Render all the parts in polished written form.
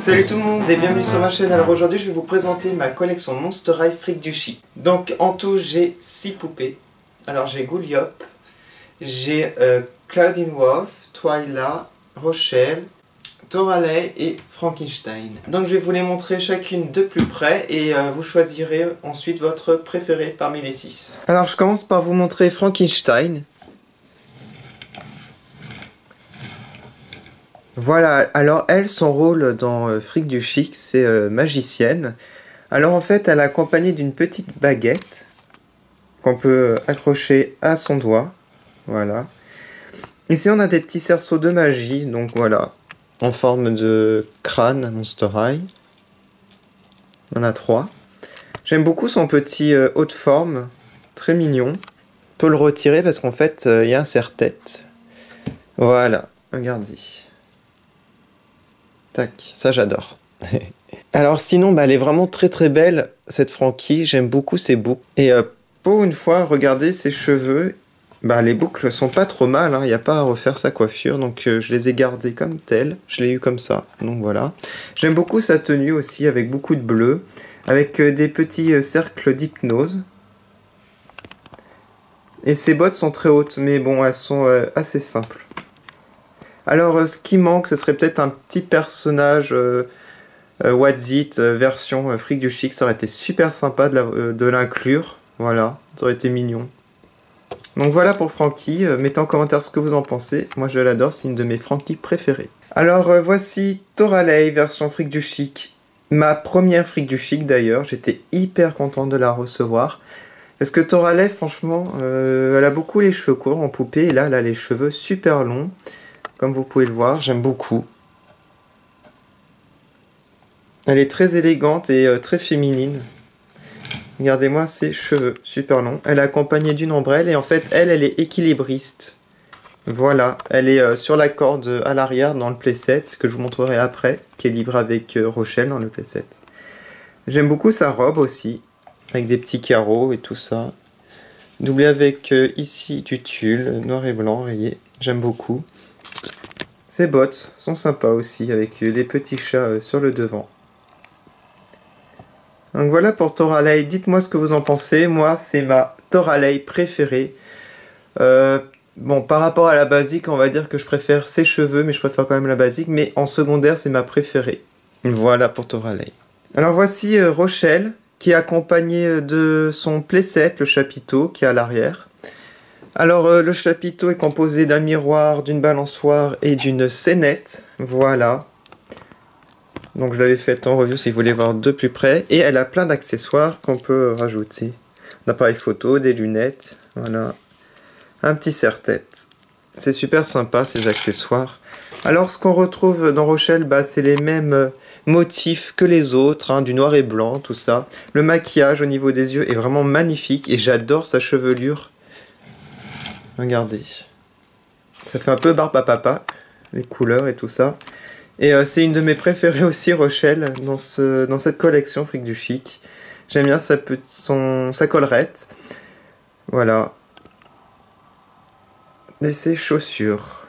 Salut tout le monde et bienvenue sur ma chaîne. Alors aujourd'hui je vais vous présenter ma collection Monster High Fric du Chic. Donc en tout j'ai 6 poupées. Alors j'ai Gouliop, j'ai Claudine Wolf, Twyla, Rochelle, Toralei et Frankenstein. Donc je vais vous les montrer chacune de plus près et vous choisirez ensuite votre préféré parmi les 6. Alors je commence par vous montrer Frankenstein. Voilà, alors elle, son rôle dans Fric du Chic, c'est magicienne. Alors en fait, elle est accompagnée d'une petite baguette qu'on peut accrocher à son doigt. Voilà. Ici, on a des petits cerceaux de magie, donc voilà, en forme de crâne Monster High. On en a 3. J'aime beaucoup son petit haut de forme, très mignon. On peut le retirer parce qu'en fait, il y a un serre-tête. Voilà, regardez. Tac, ça j'adore. Alors sinon, elle est vraiment très belle, cette Frankie. J'aime beaucoup ses boucles. Et pour une fois, regardez ses cheveux. Les boucles sont pas trop mal, il n'y a pas à refaire sa coiffure. Donc je les ai gardées comme telles. Je l'ai eu comme ça, donc voilà. J'aime beaucoup sa tenue aussi, avec beaucoup de bleu. Avec des petits cercles d'hypnose. Et ses bottes sont très hautes, mais bon, elles sont assez simples. Alors, ce qui manque, ce serait peut-être un petit personnage What's It version Fric du Chic. Ça aurait été super sympa de l'inclure. Voilà, ça aurait été mignon. Donc voilà pour Frankie. Mettez en commentaire ce que vous en pensez. Moi, je l'adore, c'est une de mes Frankie préférées. Alors, voici Toralei version Fric du Chic. Ma première Fric du Chic d'ailleurs. J'étais hyper content de la recevoir. Parce que Toralei, franchement, elle a beaucoup les cheveux courts en poupée. Et là, elle a les cheveux super longs. Comme vous pouvez le voir, j'aime beaucoup. Elle est très élégante et très féminine. Regardez-moi ses cheveux, super longs. Elle est accompagnée d'une ombrelle et en fait, elle est équilibriste. Voilà, elle est sur la corde à l'arrière dans le playset, que je vous montrerai après, qui est livré avec Rochelle dans le playset. J'aime beaucoup sa robe aussi, avec des petits carreaux et tout ça. Doublé avec ici du tulle, noir et blanc, voyez, j'aime beaucoup. Ces bottes sont sympas aussi, avec les petits chats sur le devant. Donc voilà pour Toralei, dites-moi ce que vous en pensez. Moi, c'est ma Toralei préférée. Bon, par rapport à la basique, on va dire que je préfère ses cheveux, mais je préfère quand même la basique. Mais en secondaire, c'est ma préférée. Voilà pour Toralei. Alors voici Rochelle, qui est accompagnée de son playset, le chapiteau, qui est à l'arrière. Alors le chapiteau est composé d'un miroir, d'une balançoire et d'une scénette, voilà. Donc je l'avais fait en review si vous voulez voir de plus près. Et elle a plein d'accessoires qu'on peut rajouter. Un appareil photo, des lunettes, voilà. Un petit serre-tête. C'est super sympa ces accessoires. Alors ce qu'on retrouve dans Rochelle, c'est les mêmes motifs que les autres, du noir et blanc, tout ça. Le maquillage au niveau des yeux est vraiment magnifique et j'adore sa chevelure. Regardez, ça fait un peu barbe à papa, les couleurs et tout ça. Et c'est une de mes préférées aussi, Rochelle, dans cette collection Fric du Chic. J'aime bien sa collerette. Voilà. Et ses chaussures.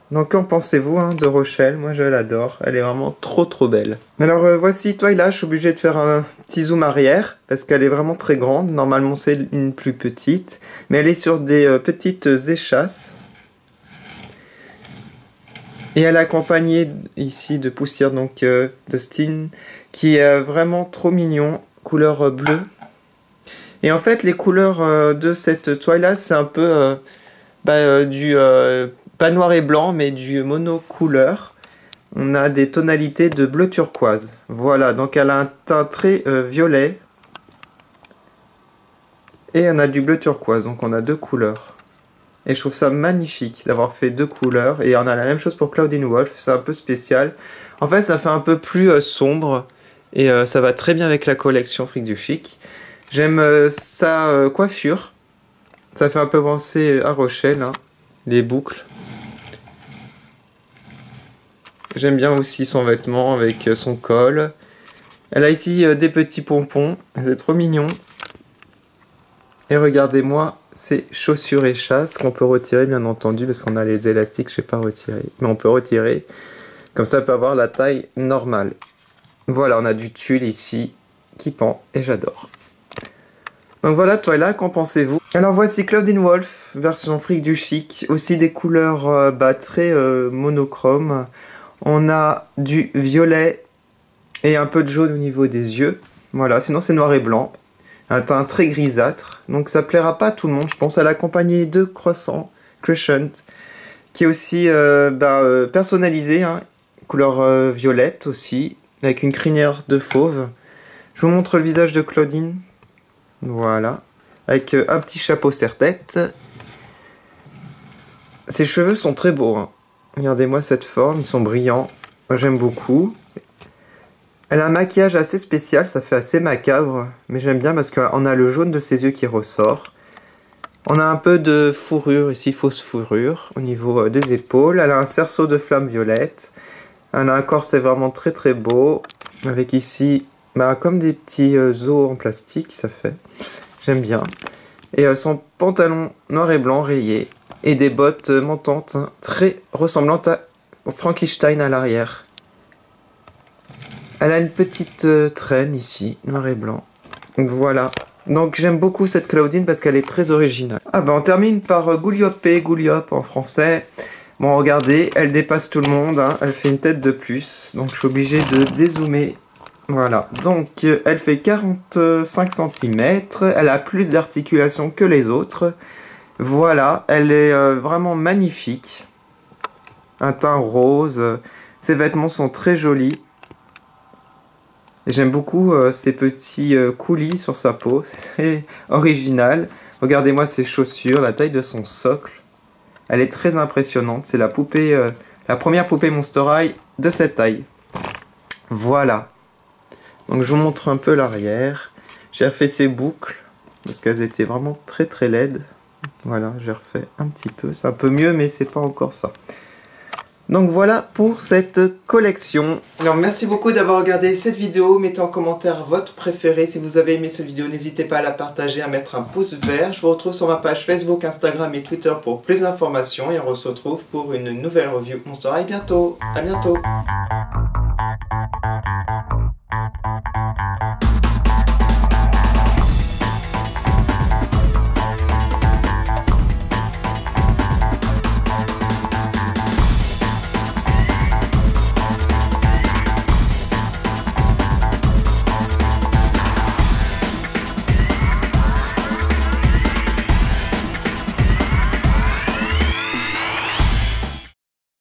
Donc qu'en pensez-vous de Rochelle? Moi je l'adore, elle est vraiment trop belle. Alors voici Twyla, je suis obligé de faire un petit zoom arrière, parce qu'elle est vraiment très grande, normalement c'est une plus petite, mais elle est sur des petites échasses. Et elle est accompagnée ici de poussière, donc de Steen, qui est vraiment trop mignon, couleur bleue. Et en fait les couleurs de cette Twyla, c'est un peu pas noir et blanc, mais du monocouleur. On a des tonalités de bleu turquoise. Voilà, donc elle a un teint très violet. Et on a du bleu turquoise, donc on a 2 couleurs. Et je trouve ça magnifique d'avoir fait 2 couleurs. Et on a la même chose pour Claudine Wolf, c'est un peu spécial. En fait, ça fait un peu plus sombre. Et ça va très bien avec la collection Fric du Chic. J'aime sa coiffure. Ça fait un peu penser à Rochelle, les boucles. J'aime bien aussi son vêtement avec son col. Elle a ici des petits pompons, c'est trop mignon. Et regardez-moi ces chaussures échasses qu'on peut retirer bien entendu, parce qu'on a les élastiques, je ne sais pas retirer. Mais on peut retirer. Comme ça, elle peut avoir la taille normale. Voilà, on a du tulle ici qui pend et j'adore. Donc voilà, Twilight, qu'en pensez-vous? Alors voici Claudine Wolf, version fric du chic. Aussi des couleurs très monochromes. On a du violet et un peu de jaune au niveau des yeux. Voilà, sinon c'est noir et blanc. Un teint très grisâtre. Donc ça plaira pas à tout le monde, je pense. Elle est accompagnée de croissants Crescent, qui est aussi personnalisé, hein. Couleur violette aussi, avec une crinière de fauve. Je vous montre le visage de Claudine. Voilà. Avec un petit chapeau serre-tête. Ses cheveux sont très beaux, hein. Regardez-moi cette forme, ils sont brillants. Moi j'aime beaucoup. Elle a un maquillage assez spécial, ça fait assez macabre. Mais j'aime bien parce qu'on a le jaune de ses yeux qui ressort. On a un peu de fourrure ici, fausse fourrure, au niveau des épaules. Elle a un cerceau de flamme violette. Elle a un corset vraiment très très beau. Avec ici, comme des petits os en plastique, ça fait. J'aime bien. Et son pantalon noir et blanc rayé. Et des bottes montantes, hein, très ressemblantes à Frankenstein à l'arrière. Elle a une petite traîne ici, noir et blanc. Donc voilà. Donc j'aime beaucoup cette Claudine parce qu'elle est très originale. On termine par Gouliop en français. Bon, regardez, elle dépasse tout le monde, hein. Elle fait une tête de plus, donc je suis obligé de dézoomer. Voilà, donc elle fait 45 cm, elle a plus d'articulation que les autres. Voilà, elle est vraiment magnifique. Un teint rose, ses vêtements sont très jolis. J'aime beaucoup ces petits coulis sur sa peau, c'est très original. Regardez-moi ses chaussures, la taille de son socle. Elle est très impressionnante, c'est la poupée, la première poupée Monster High de cette taille. Voilà. Donc je vous montre un peu l'arrière. J'ai refait ses boucles, parce qu'elles étaient vraiment très très laides. Voilà, j'ai refait un petit peu, c'est un peu mieux mais c'est pas encore ça. Donc voilà pour cette collection. Alors merci beaucoup d'avoir regardé cette vidéo. Mettez en commentaire votre préféré. Si vous avez aimé cette vidéo, n'hésitez pas à la partager, à mettre un pouce vert. Je vous retrouve sur ma page Facebook, Instagram et Twitter pour plus d'informations. Et on se retrouve pour une nouvelle review Monster High bientôt. À bientôt.